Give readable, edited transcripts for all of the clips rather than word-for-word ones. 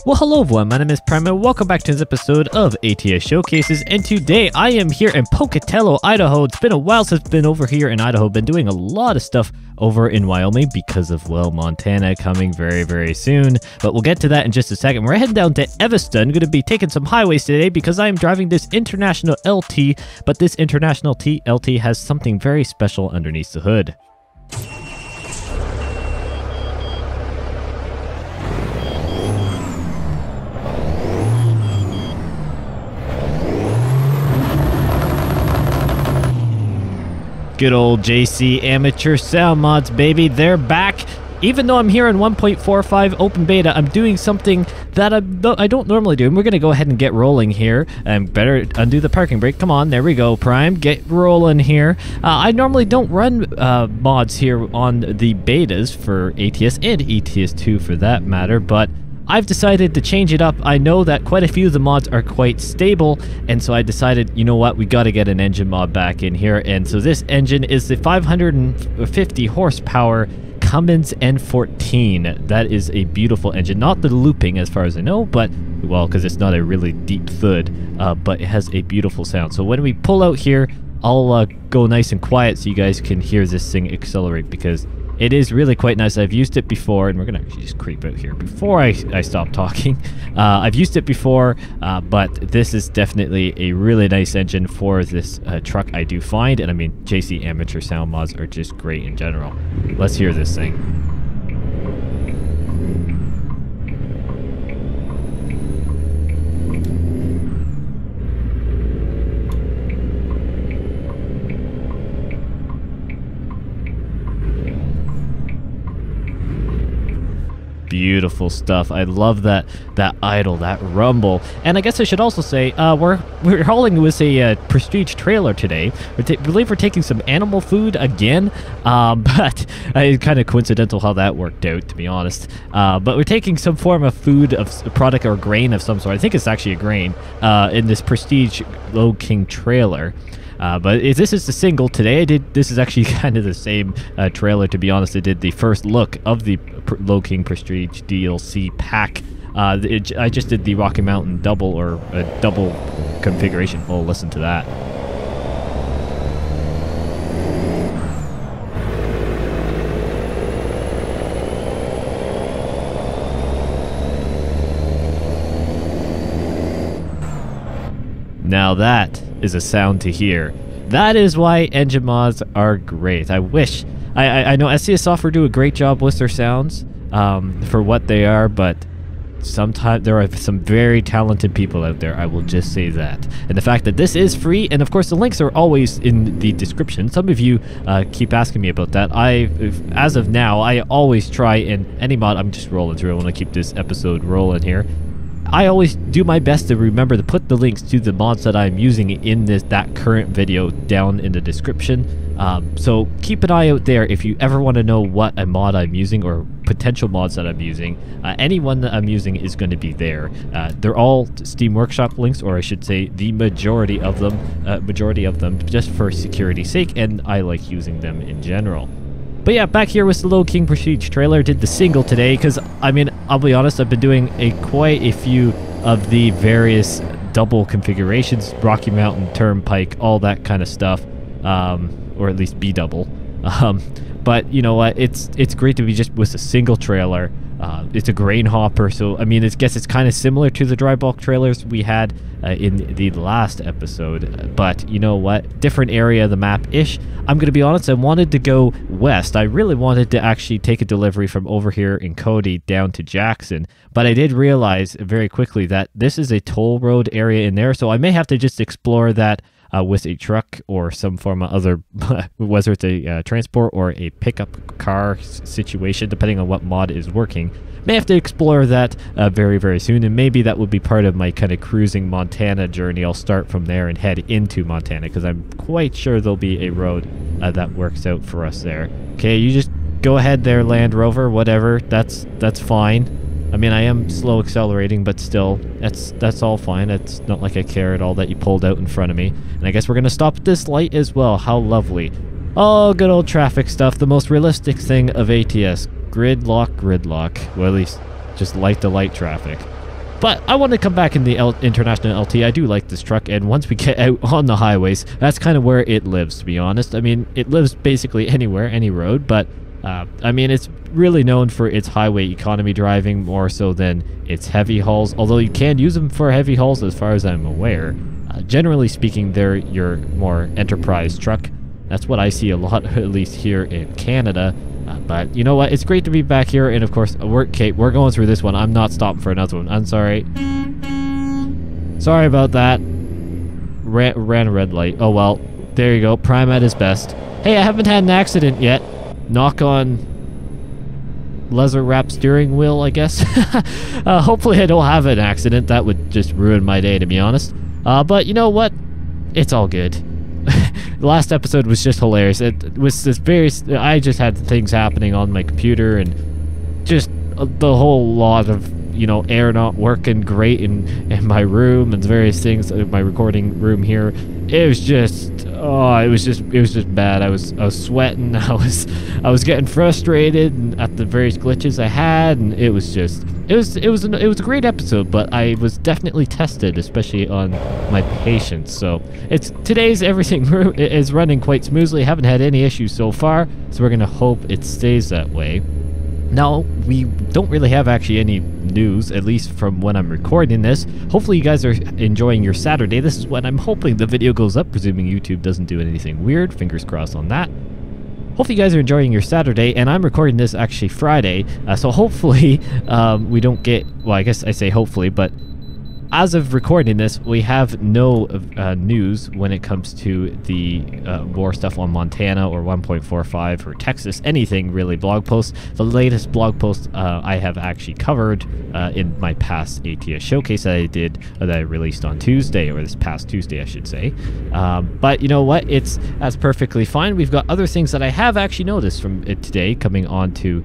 Well, hello everyone, my name is Prime and welcome back to this episode of ATS Showcases, and today I am here in Pocatello, Idaho. It's been a while since I've been over here in Idaho. Been doing a lot of stuff over in Wyoming because of, well, Montana coming very soon, but we'll get to that in just a second. We're heading down to Evanston. Going to be taking some highways today because I am driving this International LT, but this International LT has something very special underneath the hood. Good old JC Amateur Sound Mods, baby. They're back. Even though I'm here in 1.45 open beta, I'm doing something that I don't normally do. And we're going to go ahead and get rolling here. And better undo the parking brake. Come on, there we go, Prime. Get rolling here. I normally don't run mods here on the betas for ATS and ATS2 for that matter, but I've decided to change it up. I know that quite a few of the mods are quite stable, and so I decided, you know what, we got to get an engine mod back in here. And so this engine is the 550 horsepower Cummins N14. That is a beautiful engine. Not the looping as far as I know, but, well, because it's not a really deep thud, but it has a beautiful sound. So when we pull out here, I'll go nice and quiet so you guys can hear this thing accelerate, because it is really quite nice. I've used it before, and we're going to actually just creep out here before I stop talking. I've used it before, but this is definitely a really nice engine for this truck, I do find. And I mean, JC Amateur Sound Mods are just great in general. Let's hear this thing. Beautiful stuff. I love that idle, that rumble. And I guess I should also say we're hauling with a prestige trailer today. I believe we're taking some animal food again, but it's kind of coincidental how that worked out, to be honest. But we're taking some form of food, of product or grain of some sort. I think it's actually a grain in this prestige Lode King trailer. But this is the single today. This is actually kind of the same trailer, to be honest. I did the first look of the Lode King Prestige DLC pack. I just did the Rocky Mountain double configuration. Oh, listen to that. Now that is a sound to hear. That is why engine mods are great. I wish I know SCS Software do a great job with their sounds for what they are, but sometimes there are some very talented people out there, I will just say that. And the fact that this is free, and of course the links are always in the description. Some of you keep asking me about that. As of now, I always try in any mod. I'm just rolling through. I want to keep this episode rolling here. I always do my best to remember to put the links to the mods that I'm using in that current video down in the description. So keep an eye out there if you ever want to know what a mod I'm using or potential mods that I'm using. Any one that I'm using is going to be there. They're all Steam Workshop links, or I should say the majority of them, just for security's sake, and I like using them in general. But yeah, back here with the Lode King Prestige trailer. Did the single today because, I mean, I'll be honest, I've been doing quite a few of the various double configurations, Rocky Mountain, Turnpike, all that kind of stuff, or at least B-double. But you know what, it's great to be just with a single trailer. It's a grain hopper, so I mean, I guess it's kind of similar to the dry bulk trailers we had in the last episode, but you know what, different area of the map-ish. I'm going to be honest, I wanted to go west. I really wanted to actually take a delivery from over here in Cody down to Jackson, but I did realize very quickly that this is a toll road area in there, so I may have to just explore that with a truck or some form of other, whether it's a transport or a pickup car situation, depending on what mod is working. May have to explore that very soon, and maybe that would be part of my kind of cruising Montana journey. I'll start from there and head into Montana, because I'm quite sure there'll be a road that works out for us there. Okay, you just go ahead there, Land Rover, whatever, that's fine. I mean, I am slow accelerating, but still, that's all fine. It's not like I care at all that you pulled out in front of me. And I guess we're going to stop at this light as well. How lovely. Oh, good old traffic stuff. The most realistic thing of ATS. Gridlock. Well, at least just light-to-light traffic. But I want to come back in the International LT. I do like this truck, and once we get out on the highways, that's kind of where it lives, to be honest. I mean, it lives basically anywhere, any road, but I mean, it's really known for its highway economy driving more so than its heavy hauls, although you can use them for heavy hauls as far as I'm aware. Generally speaking, they're your more enterprise truck. That's what I see a lot, at least here in Canada. But you know what? It's great to be back here, and of course, we're going through this one. I'm not stopping for another one. I'm sorry. Sorry about that. Ran a red light. Oh well. There you go. Prime at his best. Hey, I haven't had an accident yet. Knock on leather wrap steering wheel, I guess. Hopefully I don't have an accident. That would just ruin my day, to be honest. But you know what? It's all good. The last episode was just hilarious. It was this I just had things happening on my computer, and just the whole lot of, you know, air not working great in my room and various things, my recording room here. It was just, it was just bad. I was sweating. I was getting frustrated at the various glitches I had, and it was a great episode, but I was definitely tested, especially on my patience. So today's everything is running quite smoothly. Haven't had any issues so far, so we're gonna hope it stays that way. Now, we don't really have actually any news, at least from when I'm recording this. Hopefully you guys are enjoying your Saturday. This is when I'm hoping the video goes up, presuming YouTube doesn't do anything weird. Fingers crossed on that. Hopefully you guys are enjoying your Saturday, and I'm recording this actually Friday, so hopefully we don't get, well, I guess I say hopefully, but as of recording this, we have no news when it comes to the war stuff on Montana or 1.45 or Texas, anything really blog posts. The latest blog post I have actually covered in my past ATS showcase that I did, that I released on Tuesday, or this past Tuesday, I should say. But you know what? That's perfectly fine. We've got other things that I have actually noticed from it today coming on to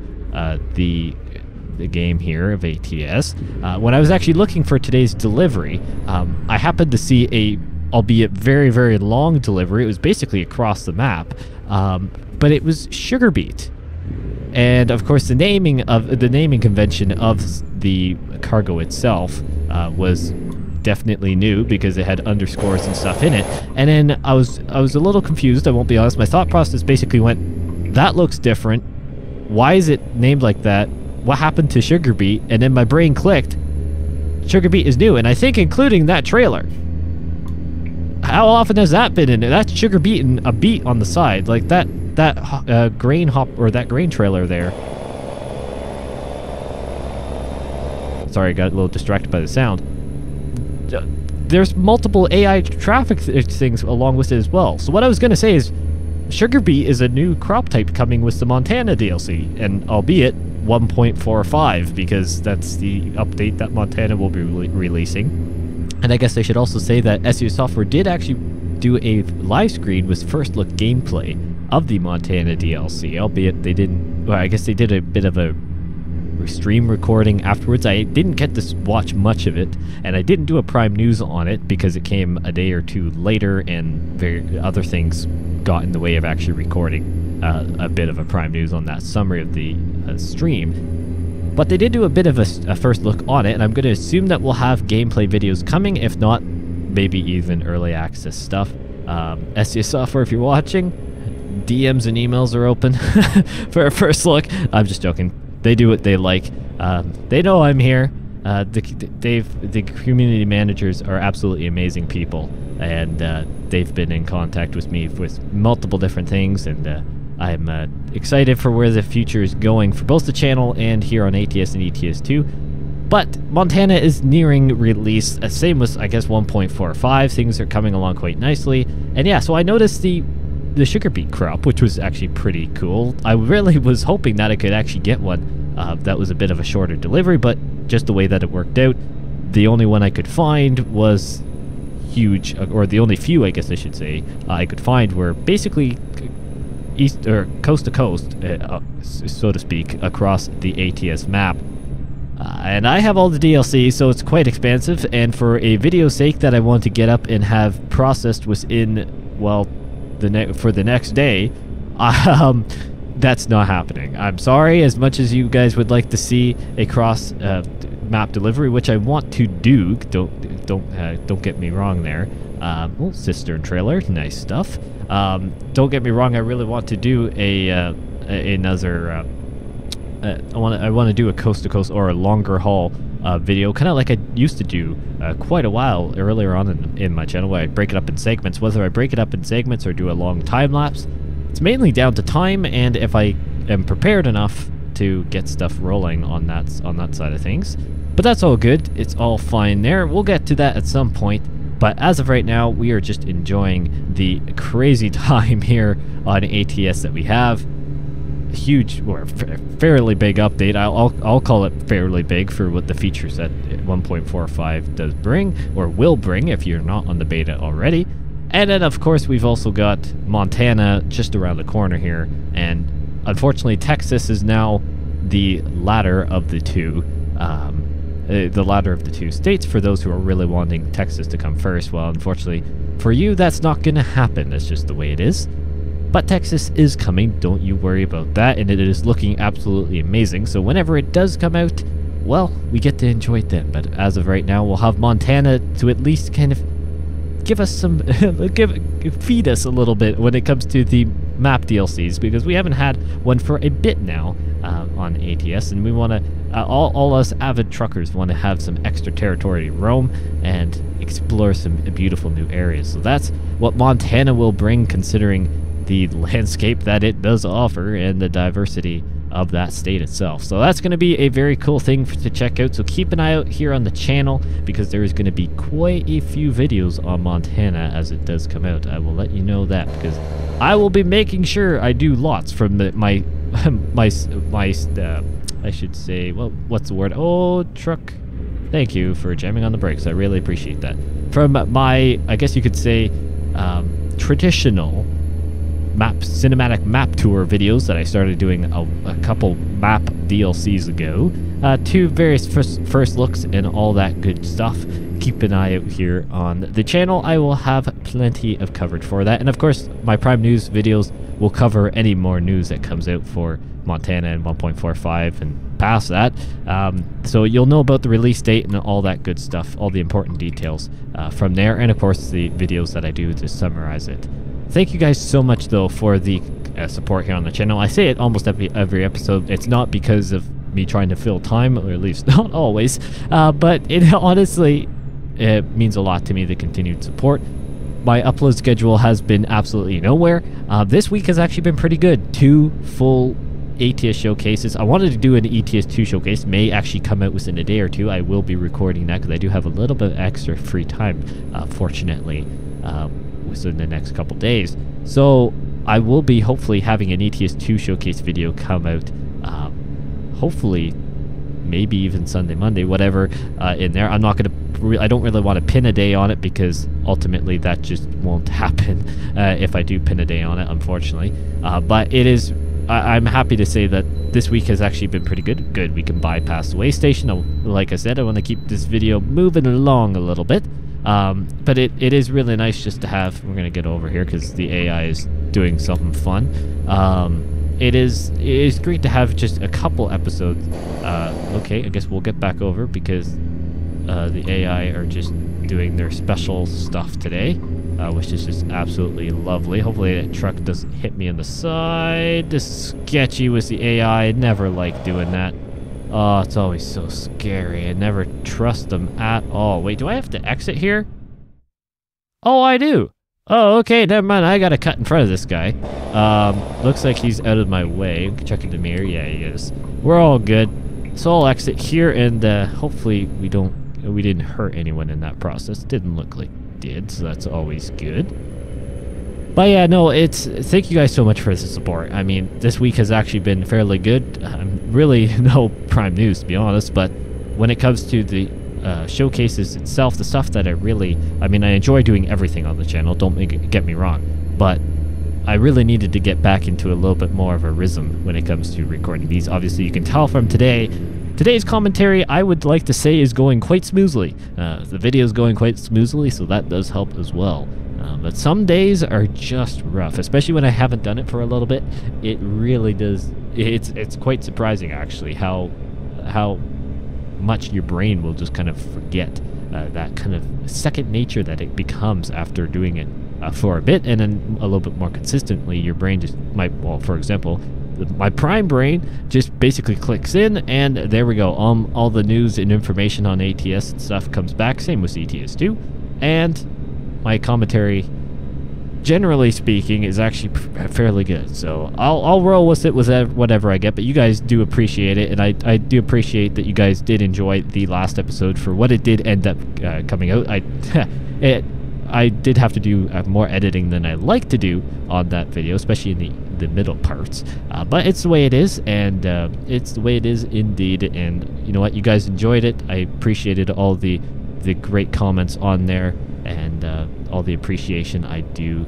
the game here of ATS. When I was actually looking for today's delivery, I happened to see albeit very, very long delivery. It was basically across the map, but it was sugar beet. And of course, the naming convention of the cargo itself was definitely new, because it had underscores and stuff in it. And then I was a little confused, I won't be honest. My thought process basically went, that looks different. Why is it named like that? What happened to sugar beet? And then my brain clicked, sugar beet is new, and I think including that trailer. How often has that been in it? That's sugar beet and a beet on the side, like that grain hop, or that grain trailer there. Sorry, I got a little distracted by the sound. There's multiple AI traffic things along with it as well. So what I was going to say is, sugar beet is a new crop type coming with the Montana DLC, and albeit 1.45, because that's the update that Montana will be releasing. And I guess I should also say that SEO Software did actually do a live screen with first look gameplay of the Montana DLC, albeit they didn't, well, I guess they did a bit of a stream recording afterwards. I didn't get to watch much of it, and I didn't do a Prime News on it because it came a day or two later, and other things got in the way of actually recording a bit of a Prime News on that summary of the stream. But they did do a bit of a first look on it, and I'm going to assume that we'll have gameplay videos coming, if not, maybe even early access stuff. SEO Software, if you're watching, DMs and emails are open for a first look. I'm just joking. They do what they like. They know I'm here. The community managers are absolutely amazing people, and they've been in contact with me with multiple different things, and I'm excited for where the future is going for both the channel and here on ATS and ETS2. But Montana is nearing release. Same with, I guess, 1.45. Things are coming along quite nicely. And yeah, so I noticed the sugar beet crop, which was actually pretty cool. I really was hoping that I could actually get one that was a bit of a shorter delivery, but just the way that it worked out, the only one I could find was huge, or the only few, I guess I should say, I could find were basically east or coast to coast, so to speak, across the ATS map. And I have all the DLC, so it's quite expensive, and for a video's sake that I want to get up and have processed within, well, for the next day, that's not happening. I'm sorry, as much as you guys would like to see a cross map delivery, which I want to do. Don't get me wrong there. Oh, cistern trailer, nice stuff. Don't get me wrong, I really want to do another. I want to do a coast to coast or a longer haul video, kind of like I used to do quite a while earlier on in my channel, where I break it up in segments. Whether I break it up in segments or do a long time lapse, it's mainly down to time and if I am prepared enough to get stuff rolling on that side of things. But that's all good. It's all fine there. We'll get to that at some point. But as of right now, we are just enjoying the crazy time here on ATS that we have. Huge, or fairly big update. I'll call it fairly big for what the features that 1.45 does bring, or will bring if you're not on the beta already. And then of course we've also got Montana just around the corner here, and unfortunately Texas is now the latter of the two. The latter of the two states for those who are really wanting Texas to come first. Well, unfortunately for you, that's not going to happen. That's just the way it is. But Texas is coming, don't you worry about that, and it is looking absolutely amazing. So whenever it does come out, well, we get to enjoy it then. But as of right now, we'll have Montana to at least kind of give us some, feed us a little bit when it comes to the map DLCs, because we haven't had one for a bit now on ATS, and we want to, all us avid truckers want to have some extra territory to roam and explore some beautiful new areas. So that's what Montana will bring, considering the landscape that it does offer and the diversity of that state itself. So that's going to be a very cool thing to check out. So keep an eye out here on the channel, because there is going to be quite a few videos on Montana as it does come out. I will let you know that, because I will be making sure I do lots from my I should say, well, what's the word? Oh, truck. Thank you for jamming on the brakes. I really appreciate that. From my, I guess you could say, traditional cinematic map tour videos that I started doing a couple map DLCs ago, to various first looks and all that good stuff. Keep an eye out here on the channel. I will have plenty of coverage for that, and of course my Prime News videos will cover any more news that comes out for Montana and 1.45 and past that. So you'll know about the release date and all that good stuff, all the important details from there, and of course the videos that I do to summarize it. Thank you guys so much, though, for the support here on the channel. I say it almost every episode. It's not because of me trying to fill time, or at least not always, but it honestly means a lot to me, the continued support. My upload schedule has been absolutely nowhere. This week has actually been pretty good. 2 full ATS showcases. I wanted to do an ETS 2 showcase. May actually come out within a day or two. I will be recording that because I do have a little bit extra free time, fortunately, within the next couple days. So I will be hopefully having an ETS 2 showcase video come out, hopefully maybe even Sunday, Monday, whatever, in there. I'm not going to, I don't really want to pin a day on it, because ultimately that just won't happen if I do pin a day on it, unfortunately. But it is, I'm happy to say that this week has actually been pretty good. Good, we can bypass the way station. Like I said, I want to keep this video moving along a little bit. But it is really nice just to have, we're going to get over here because the AI is doing something fun. It is great to have just a couple episodes. Okay, I guess we'll get back over because the AI are just doing their special stuff today, which is just absolutely lovely. Hopefully that truck doesn't hit me on the side. This is sketchy with the AI. I never like doing that. Oh, it's always so scary. I never trust them at all. Wait, do I have to exit here? Oh, I do. Oh, okay, never mind. I gotta cut in front of this guy. Looks like he's out of my way. Checking the mirror. Yeah, he is. We're all good. So I'll exit here, and hopefully we didn't hurt anyone in that process. Didn't look like it did, so that's always good. But yeah, no, thank you guys so much for the support. I mean, this week has actually been fairly good. Really no Prime News, to be honest, but when it comes to the showcases itself, the stuff that I enjoy doing everything on the channel, don't get me wrong, but I really needed to get back into a little bit more of a rhythm when it comes to recording these. Obviously, you can tell from today's commentary, I would like to say, is going quite smoothly. The video is going quite smoothly, so that does help as well. But some days are just rough, especially when I haven't done it for a little bit. It really does. It's quite surprising, actually, how much your brain will just kind of forget that kind of second nature that it becomes after doing it for a bit, and then a little bit more consistently. Your brain just might, well, for example, my prime brain just basically clicks in, and there we go. All the news and information on ATS and stuff comes back. Same with ATS 2, and my commentary, generally speaking, is actually fairly good. So I'll roll with it with whatever I get, but you guys do appreciate it, and I do appreciate that you guys did enjoy the last episode for what it did end up coming out. I did have to do more editing than I like to do on that video, especially in the middle parts. But it's the way it is, and it's the way it is indeed. And you know what? You guys enjoyed it. I appreciated all the great comments on there, and all the appreciation. I do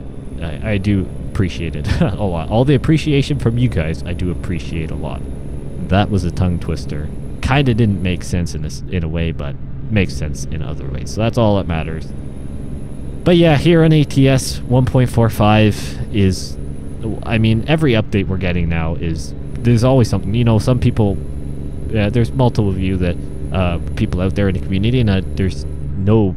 appreciate it a lot. All the appreciation from you guys, I do appreciate a lot. That was a tongue twister. Kind of didn't make sense in a way, but makes sense in other ways. So that's all that matters. But yeah, here on ATS 1.45 is, I mean, every update we're getting now is, there's always something. You know, some people, there's multiple of you that people out there in the community, and there's no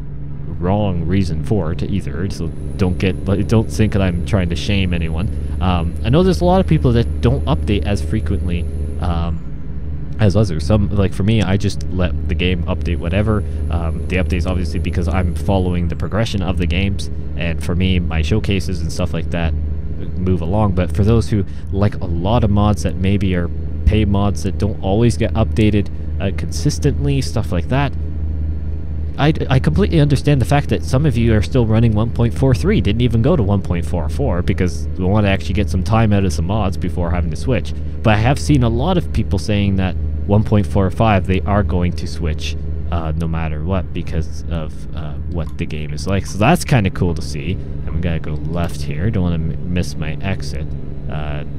wrong reason for it either, so don't think that I'm trying to shame anyone. I know there's a lot of people that don't update as frequently as others. Some, like for me, I just let the game update whatever. The updates obviously because I'm following the progression of the games, and for me, my showcases and stuff like that move along. But for those who like a lot of mods that maybe are paid mods that don't always get updated consistently, stuff like that, I completely understand the fact that some of you are still running 1.43, didn't even go to 1.44 because we want to actually get some time out of some mods before having to switch. But I have seen a lot of people saying that 1.45 they are going to switch no matter what because of what the game is like. So that's kind of cool to see. I'm going to go left here. Don't want to miss my exit.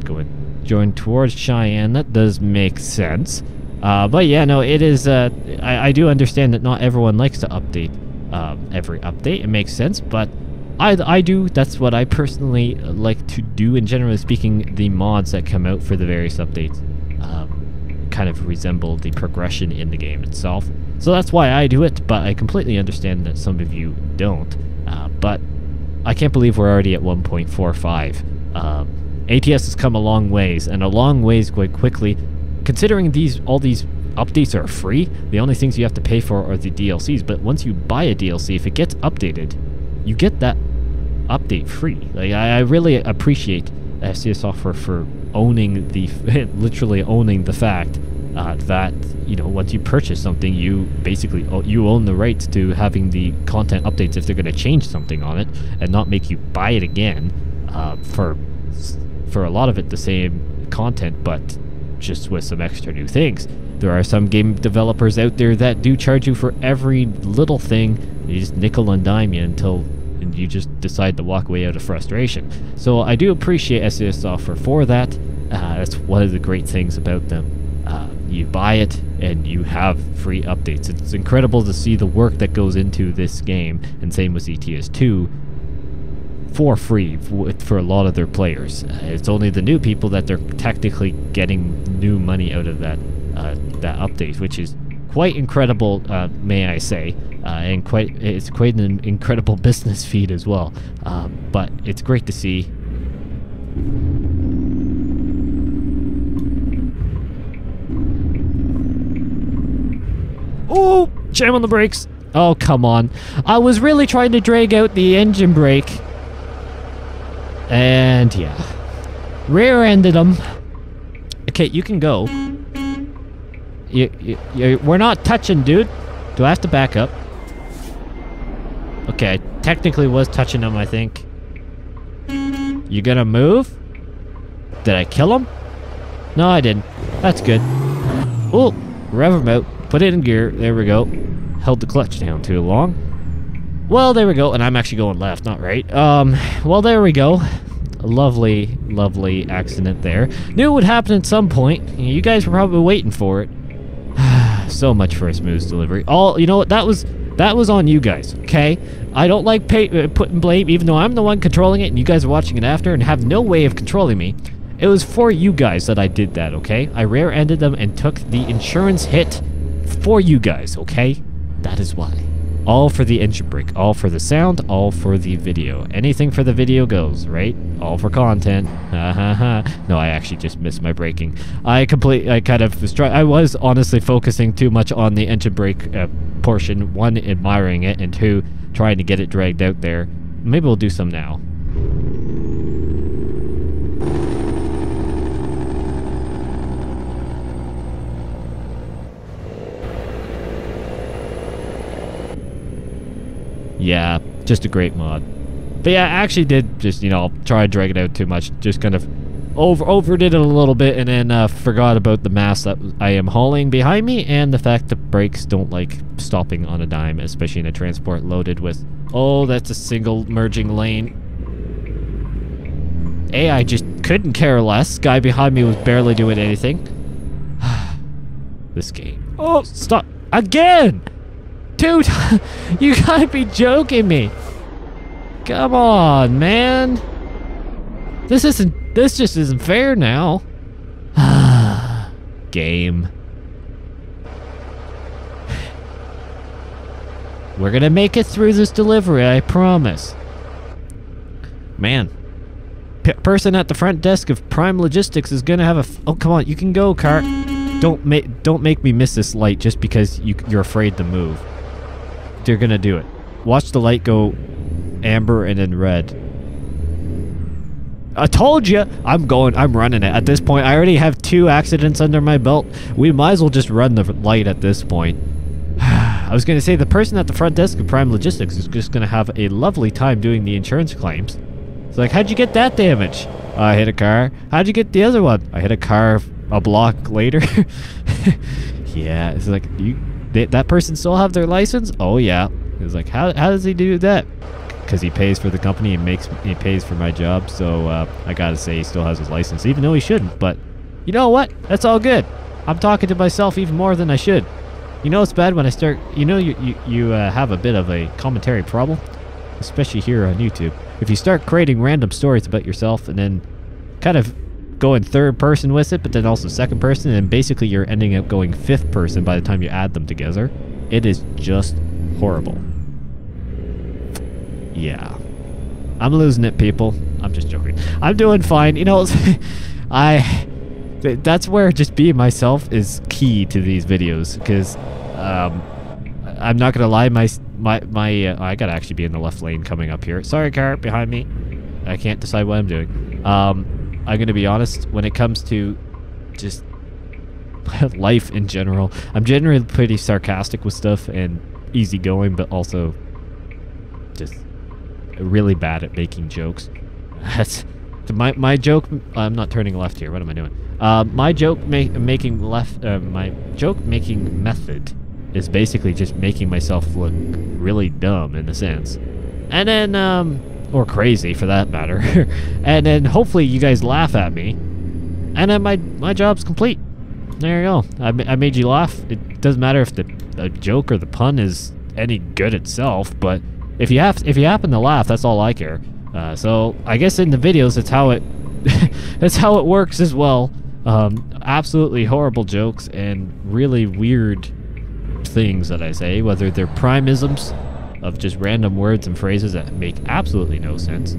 Going towards Cheyenne. That does make sense. But yeah, no, it is, I do understand that not everyone likes to update every update. It makes sense, but I do. That's what I personally like to do. And generally speaking, the mods that come out for the various updates kind of resemble the progression in the game itself. So that's why I do it, but I completely understand that some of you don't. But I can't believe we're already at 1.45. ATS has come a long ways, and a long ways quite quickly. Considering all these updates are free, the only things you have to pay for are the DLCs. But once you buy a DLC, if it gets updated, you get that update free. Like I really appreciate SCS Software for owning literally owning the fact that, you know, once you purchase something, you basically you own the rights to having the content updates if they're going to change something on it, and not make you buy it again for a lot of it the same content, but just with some extra new things. There are some game developers out there that do charge you for every little thing. They just nickel and dime you until you just decide to walk away out of frustration. So I do appreciate SCS Software for that. That's one of the great things about them. You buy it and you have free updates. It's incredible to see the work that goes into this game, and same with ETS 2, for free for a lot of their players. It's only the new people that they're technically getting new money out of that update, which is quite incredible, may I say, and it's quite an incredible business feed as well. But it's great to see. Oh, jam on the brakes. Oh, come on. I was really trying to drag out the engine brake. And yeah, rear-ended them. Okay, you can go. We're not touching, dude. Do I have to back up? Okay, I technically was touching him, I think. You gonna move? Did I kill him? No, I didn't. That's good. Oh, rev him out. Put it in gear. There we go. Held the clutch down too long. Well, there we go. And I'm actually going left, not right. Well, there we go. A lovely, lovely accident there. Knew it would happen at some point. You guys were probably waiting for it. So much for a smooth delivery. You know what? That was on you guys, okay? I don't like putting blame, even though I'm the one controlling it and you guys are watching it after and have no way of controlling me. It was for you guys that I did that, okay? I rear-ended them and took the insurance hit for you guys, okay? That is why. All for the engine brake, all for the sound, all for the video. Anything for the video goes, right? All for content. Ha ha ha. No, I actually just missed my braking. I was honestly focusing too much on the engine brake portion. One, admiring it, and two, trying to get it dragged out there. Maybe we'll do some now. Yeah, just a great mod. But yeah, I actually did just, you know, try to drag it out too much. Just kind of overdid it a little bit and then forgot about the mass that I am hauling behind me and the fact that brakes don't like stopping on a dime, especially in a transport loaded with... Oh, that's a single merging lane. I just couldn't care less. Guy behind me was barely doing anything. This game. Oh, stop. Again! Dude, you gotta be joking me. Come on, man. This just isn't fair now. Game. We're gonna make it through this delivery, I promise. Man. Person at the front desk of Prime Logistics is gonna have a... Oh, come on, you can go, car. Don't make me miss this light just because you're afraid to move. They're gonna do it. Watch the light go amber and then red. I told you! I'm running it. At this point, I already have 2 accidents under my belt. We might as well just run the light at this point. I was gonna say, the person at the front desk of Prime Logistics is just gonna have a lovely time doing the insurance claims. It's like, how'd you get that damage? I hit a car. How'd you get the other one? I hit a car a block later. Yeah, it's like, that person still have their license? Oh yeah. It's like, how does he do that? Because he pays for the company and he pays for my job. So I gotta say he still has his license, even though he shouldn't. But you know what? That's all good. I'm talking to myself even more than I should. You know it's bad when I start. You know you have a bit of a commentary problem, especially here on YouTube. If you start creating random stories about yourself and then kind of going third person with it, but then also second person, and basically you're ending up going fifth person by the time you add them together. It is just horrible. Yeah. I'm losing it, people. I'm just joking. I'm doing fine. You know, that's where just being myself is key to these videos, because I'm not gonna lie, I gotta actually be in the left lane coming up here. Sorry, car behind me. I can't decide what I'm doing. I'm gonna be honest, when it comes to just life in general, I'm generally pretty sarcastic with stuff and easygoing, but also just really bad at making jokes. That's my joke. I'm not turning left here. What am I doing? My joke making method is basically just making myself look really dumb in a sense, and then or crazy for that matter, and then hopefully you guys laugh at me, and then my job's complete. There you go. I made you laugh. It doesn't matter if the joke or the pun is any good itself, but if you happen to laugh, that's all I care. So I guess in the videos, that's how it that's how it works as well. Absolutely horrible jokes and really weird things that I say, whether they're primisms of just random words and phrases that make absolutely no sense,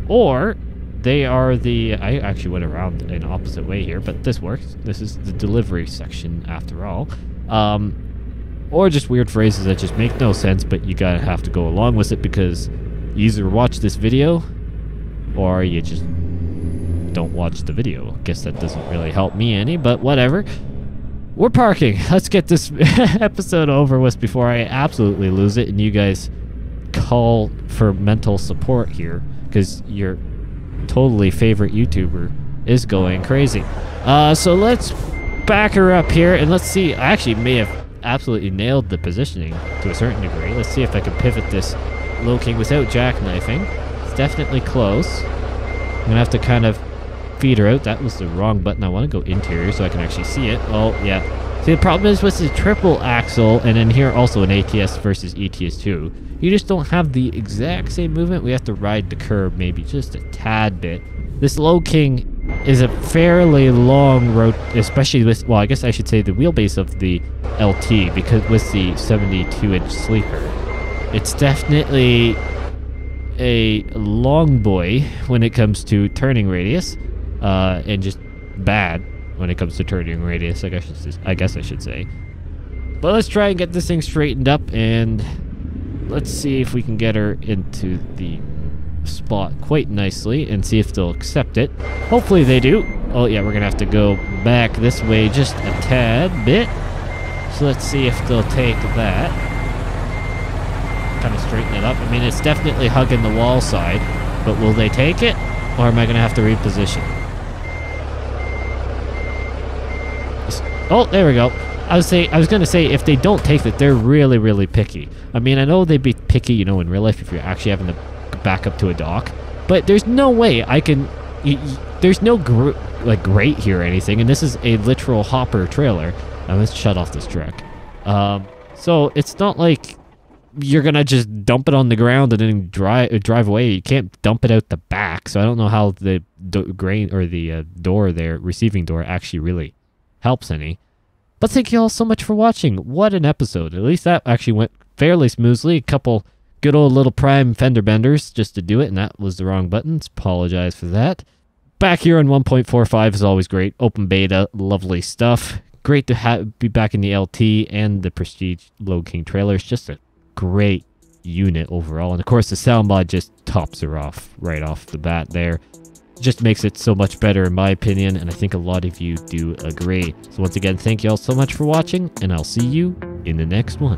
or they are I actually went around an opposite way here, but this works. This is the delivery section after all. Or just weird phrases that just make no sense, but you gotta have to go along with it because you either watch this video or you just don't watch the video. Guess that doesn't really help me any, but whatever. We're parking. Let's get this episode over with before I absolutely lose it and you guys call for mental support here, because your totally favorite YouTuber is going crazy. So let's back her up here and let's see. I actually may have absolutely nailed the positioning to a certain degree. Let's see if I can pivot this Lode King without jackknifing. It's definitely close. I'm gonna have to kind of feed her out. That was the wrong button. I want to go interior so I can actually see it. Oh yeah, See, the problem is with the triple axle, and then here also an ATS versus ETS2, you just don't have the exact same movement. We have to ride the curb maybe just a tad bit. This Lode King is a fairly long road, especially with, well, I guess I should say the wheelbase of the LT, because with the 72-inch sleeper. It's definitely a long boy when it comes to turning radius, and just bad when it comes to turning radius, I guess I should say. But let's try and get this thing straightened up, and let's see if we can get her into the spot quite nicely and see if they'll accept it. Hopefully they do. Oh yeah, we're gonna have to go back this way just a tad bit. So let's see if they'll take that. Kind of straighten it up. I mean, it's definitely hugging the wall side, but will they take it? Or am I gonna have to reposition? Oh, there we go. I was gonna say, if they don't take it, they're really, really picky. I mean, I know they'd be picky, you know, in real life if you're actually having to back up to a dock, but there's no way I can. There's no grate here or anything, and this is a literal hopper trailer. Let's shut off this truck. So it's not like you're gonna just dump it on the ground and then drive away. You can't dump it out the back. So I don't know how the grain or the door there, receiving door, actually really helps any. But thank you all so much for watching. What an episode. At least that actually went fairly smoothly. A couple good old little prime fender benders just to do it, and that was the wrong buttons. Apologize for that. Back here on 1.45 is always great. Open beta, lovely stuff. Great to be back in the LT and the Prestige Lode King trailer. It's just a great unit overall. And of course, the sound mod just tops her off right off the bat there. Just makes it so much better in my opinion, and I think a lot of you do agree. So once again, thank you all so much for watching, and I'll see you in the next one.